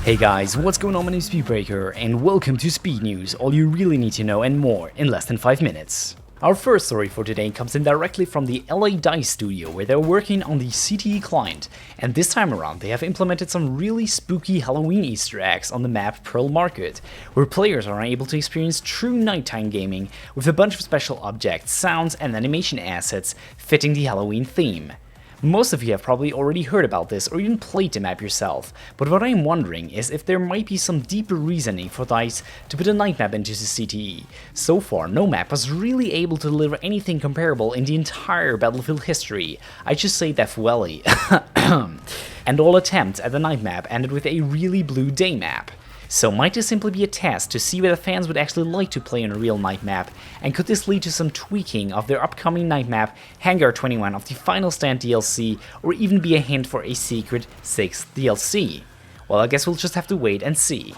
Hey guys, what's going on? My name is Speedbreaker and welcome to Speed News, all you really need to know and more in less than 5 minutes. Our first story for today comes in directly from the LA DICE studio where they're working on the CTE client, and this time around they have implemented some really spooky Halloween Easter eggs on the map Pearl Market, where players are able to experience true nighttime gaming with a bunch of special objects, sounds and animation assets fitting the Halloween theme. Most of you have probably already heard about this or even played the map yourself, but what I'm wondering is if there might be some deeper reasoning for DICE to put a night map into the CTE. So far, no map was really able to deliver anything comparable in the entire Battlefield history. I just say that fuelly. And all attempts at the night map ended with a really blue day map. So might this simply be a test to see whether fans would actually like to play on a real night map, and could this lead to some tweaking of their upcoming night map Hangar 21 of the Final Stand DLC, or even be a hint for a secret 6th DLC? Well, I guess we'll just have to wait and see.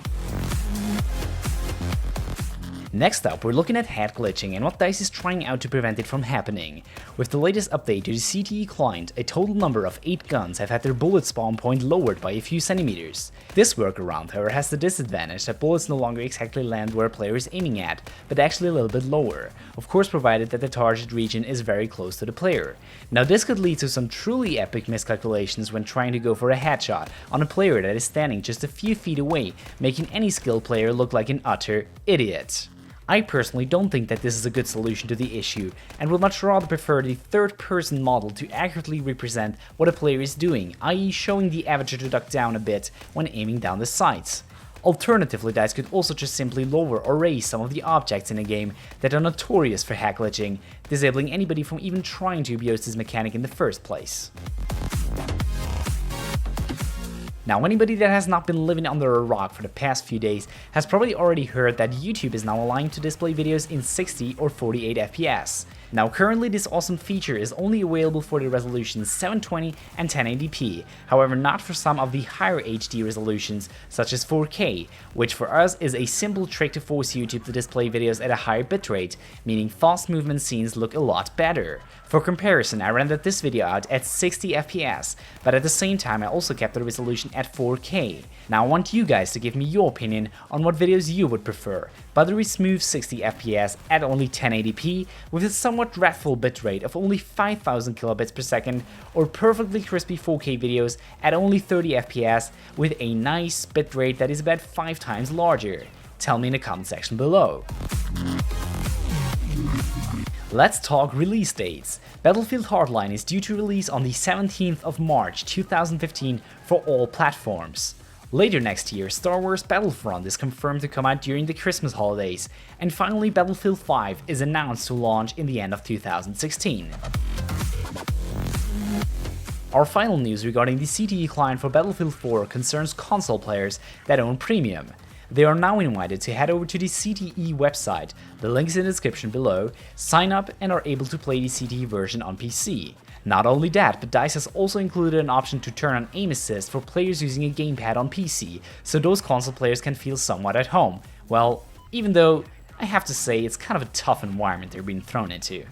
Next up, we're looking at Headglitching and what DICE is trying out to prevent it from happening. With the latest update to the CTE client, a total number of 8 guns have had their bullet spawn point lowered by a few centimeters. This workaround, however, has the disadvantage that bullets no longer exactly land where a player is aiming at, but actually a little bit lower, of course provided that the target region is very close to the player. Now this could lead to some truly epic miscalculations when trying to go for a headshot on a player that is standing just a few feet away, making any skilled player look like an utter idiot. I personally don't think that this is a good solution to the issue, and would much rather prefer the third-person model to accurately represent what a player is doing, i.e. showing the avatar to duck down a bit when aiming down the sights. Alternatively, DICE could also just simply lower or raise some of the objects in a game that are notorious for hack glitching, disabling anybody from even trying to abuse this mechanic in the first place. Now, anybody that has not been living under a rock for the past few days has probably already heard that YouTube is now allowing to display videos in 60 or 48 FPS. Now, currently this awesome feature is only available for the resolutions 720 and 1080p, however not for some of the higher HD resolutions such as 4K, which for us is a simple trick to force YouTube to display videos at a higher bitrate, meaning fast movement scenes look a lot better. For comparison, I rendered this video out at 60 FPS, but at the same time I also kept the resolution at 4K. Now I want you guys to give me your opinion on what videos you would prefer: buttery smooth 60 FPS at only 1080p with a somewhat dreadful bitrate of only 5000 kilobits per second, or perfectly crispy 4K videos at only 30 FPS with a nice bitrate that is about 5 times larger. Tell me in the comment section below. Let's talk release dates. Battlefield Hardline is due to release on the 17th of March 2015 for all platforms. Later next year, Star Wars Battlefront is confirmed to come out during the Christmas holidays, and finally Battlefield 5 is announced to launch in the end of 2016. Our final news regarding the CTE client for Battlefield 4 concerns console players that own Premium. They are now invited to head over to the CTE website, the link is in the description below, sign up and are able to play the CTE version on PC. Not only that, but DICE has also included an option to turn on aim assist for players using a gamepad on PC, so those console players can feel somewhat at home. Well, even though I have to say it's kind of a tough environment they're being thrown into.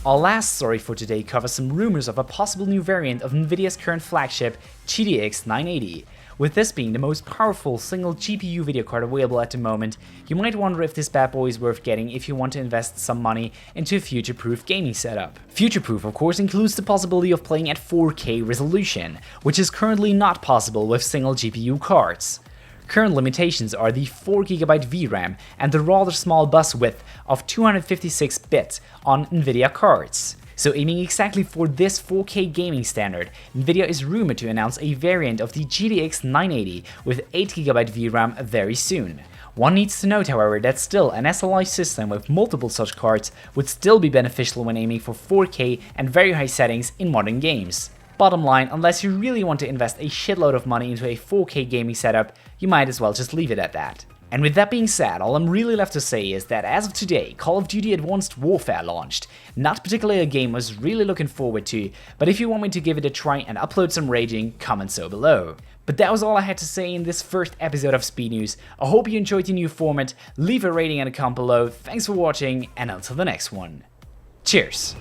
Our last story for today covers some rumors of a possible new variant of Nvidia's current flagship GTX980. With this being the most powerful single GPU video card available at the moment, you might wonder if this bad boy is worth getting if you want to invest some money into a future-proof gaming setup. Future-proof of course includes the possibility of playing at 4K resolution, which is currently not possible with single GPU cards. Current limitations are the 4GB VRAM and the rather small bus width of 256 bits on Nvidia cards. So aiming exactly for this 4K gaming standard, Nvidia is rumored to announce a variant of the GTX980 with 8GB VRAM very soon. One needs to note, however, that still an SLI system with multiple such cards would still be beneficial when aiming for 4K and very high settings in modern games. Bottom line, unless you really want to invest a shitload of money into a 4K gaming setup, you might as well just leave it at that. And with that being said, all I'm really left to say is that as of today, Call of Duty Advanced Warfare launched. Not particularly a game I was really looking forward to, but if you want me to give it a try and upload some raging, comment so below. But that was all I had to say in this first episode of Speed News. I hope you enjoyed the new format, leave a rating and a comment below, thanks for watching, and until the next one. Cheers!